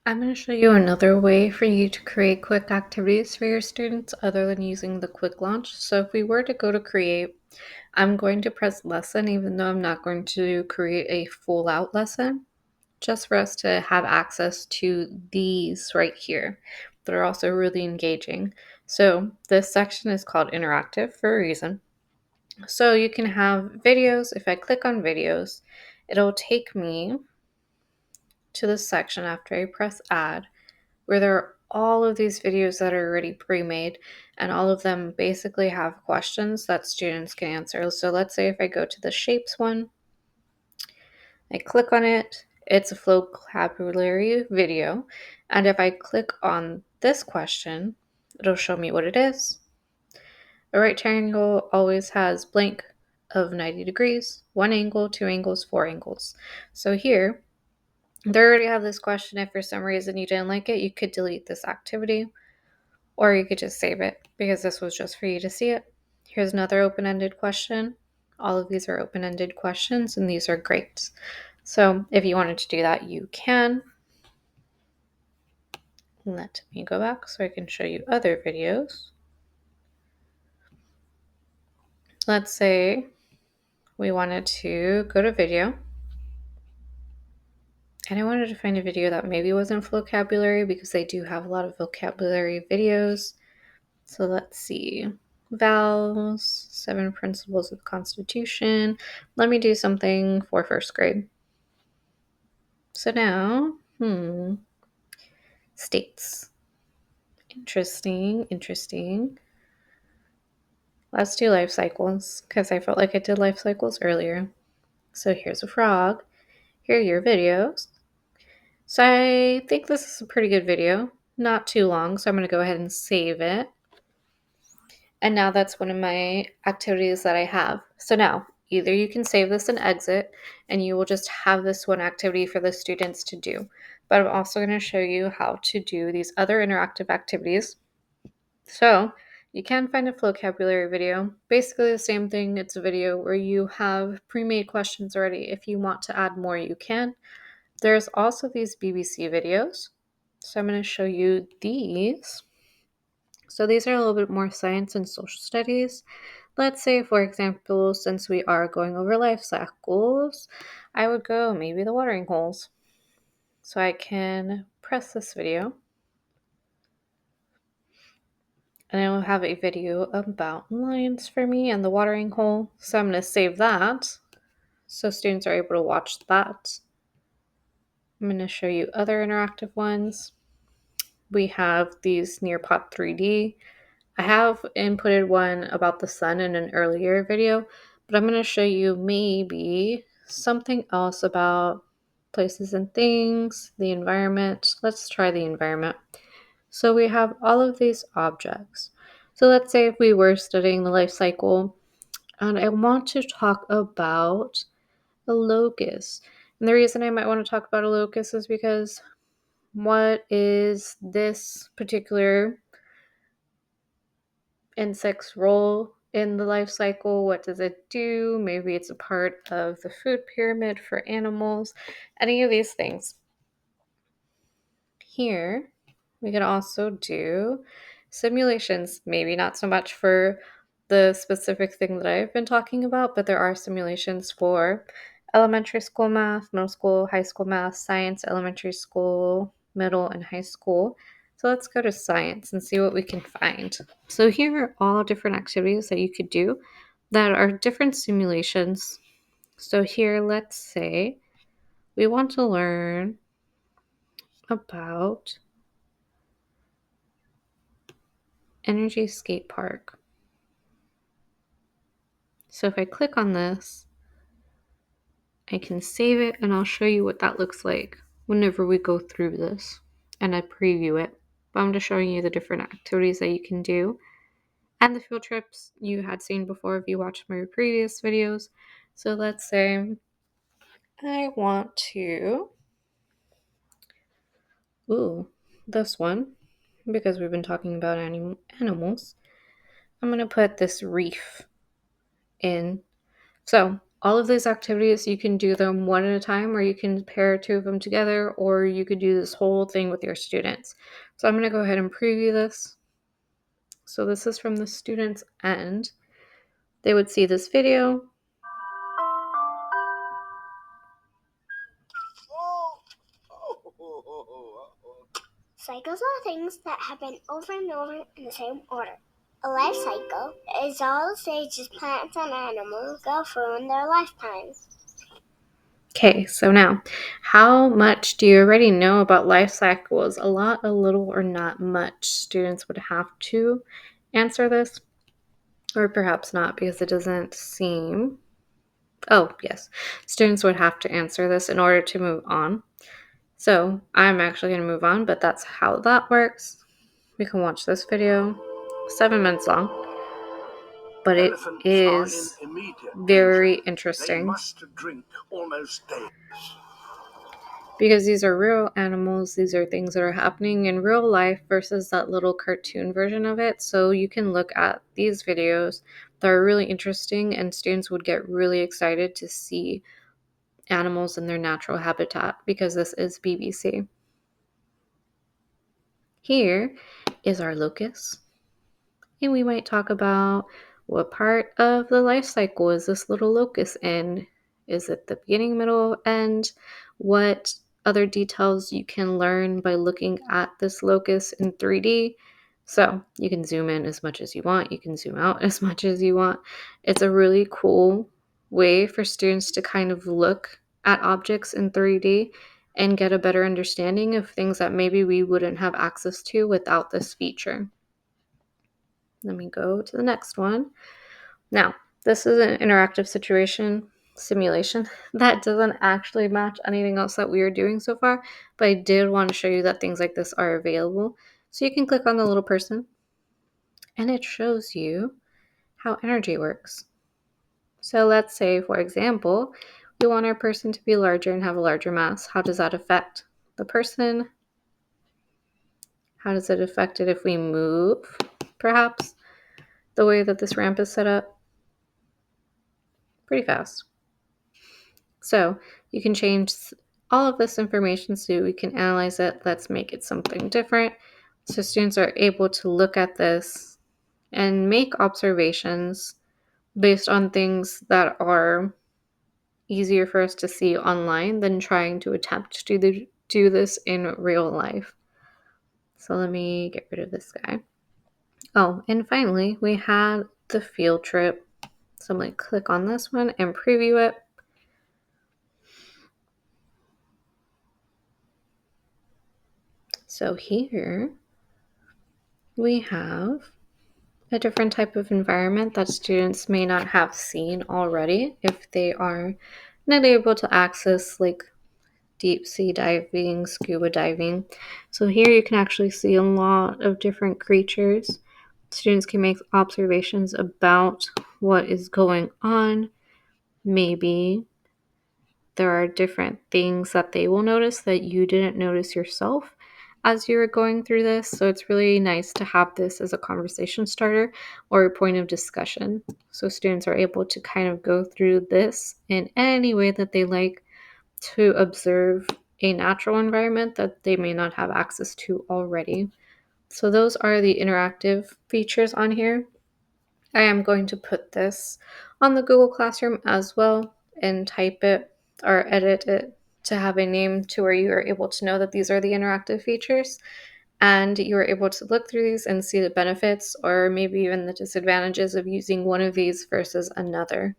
I'm going to show you another way for you to create quick activities for your students other than using the quick launch. So if we were to go to create, I'm going to press lesson even though I'm not going to create a full out lesson, just for us to have access to these right here that are also really engaging. So this section is called interactive for a reason. So you can have videos. If I click on videos, it'll take me to this section after I press add, where there are all of these videos that are already pre-made, and all of them basically have questions that students can answer. So let's say if I go to the shapes one, I click on it, it's a vocabulary video, and if I click on this question, it'll show me what it is. A right triangle always has blank of 90 degrees, one angle, two angles, four angles. So here, they already have this question. If for some reason you didn't like it, you could delete this activity, or you could just save it because this was just for you to see it. Here's another open-ended question. All of these are open-ended questions, and these are great. So if you wanted to do that, you can. Let me go back so I can show you other videos. Let's say we wanted to go to video, and I wanted to find a video that maybe wasn't vocabulary because they do have a lot of vocabulary videos. So let's see. Vowels, 7 principles of the Constitution. Let me do something for first grade. So now, states. Interesting. Let's do life cycles because I felt like I did life cycles earlier. So here's a frog. Here are your videos. So I think this is a pretty good video. Not too long, so I'm going to go ahead and save it. And now that's one of my activities that I have. So now, either you can save this and exit, and you will just have this one activity for the students to do. But I'm also going to show you how to do these other interactive activities. So you can find a vocabulary video. Basically the same thing. It's a video where you have pre-made questions already. If you want to add more, you can. There's also these BBC videos. So I'm going to show you these. So these are a little bit more science and social studies. Let's say, for example, since we are going over life cycles, I would go maybe the watering holes. So I can press this video, and it will have a video about lions for me and the watering hole. So I'm going to save that so students are able to watch that. I'm going to show you other interactive ones. We have these Nearpod 3D. I have inputted one about the sun in an earlier video, but I'm going to show you maybe something else about places and things, the environment. Let's try the environment. So we have all of these objects. So let's say if we were studying the life cycle, and I want to talk about a locust. And the reason I might want to talk about a locust is because what is this particular insect's role in the life cycle? What does it do? Maybe it's a part of the food pyramid for animals. Any of these things. Here, we can also do simulations. Maybe not so much for the specific thing that I've been talking about, but there are simulations for elementary school math, middle school, high school math, science, elementary school, middle, and high school. So let's go to science and see what we can find. So here are all different activities that you could do that are different simulations. So here, let's say we want to learn about Energy Skate Park. So if I click on this, I can save it, and I'll show you what that looks like whenever we go through this and I preview it. But I'm just showing you the different activities that you can do and the field trips you had seen before if you watched my previous videos. So let's say I want to, this one, because we've been talking about animals, I'm going to put this reef in. So All of these activities, you can do them one at a time, or you can pair two of them together, or you could do this whole thing with your students. So I'm going to go ahead and preview this. So this is from the student's end. They would see this video. Cycles are things that happen over and over in the same order. A life cycle is all the stages plants and animals go through in their lifetime. Okay, so now, how much do you already know about life cycles? A lot, a little, or not much? Students would have to answer this, or perhaps not, because it doesn't seem... Oh, yes. Students would have to answer this in order to move on. So I'm actually going to move on, but that's how that works. We can watch this video, 7 minutes long, but it is very interesting. They must drink almost daily. Because these are real animals, these are things that are happening in real life versus that little cartoon version of it. So you can look at these videos that are really interesting, and students would get really excited to see animals in their natural habitat because this is BBC. Here is our locust, and we might talk about what part of the life cycle is this little locust in. Is it the beginning, middle, end? What other details you can learn by looking at this locust in 3D? So you can zoom in as much as you want. You can zoom out as much as you want. It's a really cool way for students to kind of look at objects in 3D and get a better understanding of things that maybe we wouldn't have access to without this feature. Let me go to the next one. Now, this is an interactive simulation that doesn't actually match anything else that we are doing so far, but I did want to show you that things like this are available. So you can click on the little person, and it shows you how energy works. So let's say, for example, we want our person to be larger and have a larger mass. How does that affect the person? How does it affect it if we move, perhaps, the way that this ramp is set up? Pretty fast. So you can change all of this information so we can analyze it. Let's make it something different. So students are able to look at this and make observations based on things that are easier for us to see online than trying to attempt to do this in real life. So let me get rid of this guy. Oh, and finally, we had the field trip. So I'm going to click on this one and preview it. So here we have a different type of environment that students may not have seen already if they are not able to access like deep sea diving, scuba diving. So here you can actually see a lot of different creatures. Students can make observations about what is going on. Maybe there are different things that they will notice that you didn't notice yourself as you were going through this. So it's really nice to have this as a conversation starter or a point of discussion. So students are able to kind of go through this in any way that they like to observe a natural environment that they may not have access to already. So those are the interactive features on here. I am going to put this on the Google Classroom as well and type it or edit it to have a name to where you are able to know that these are the interactive features, and you are able to look through these and see the benefits or maybe even the disadvantages of using one of these versus another.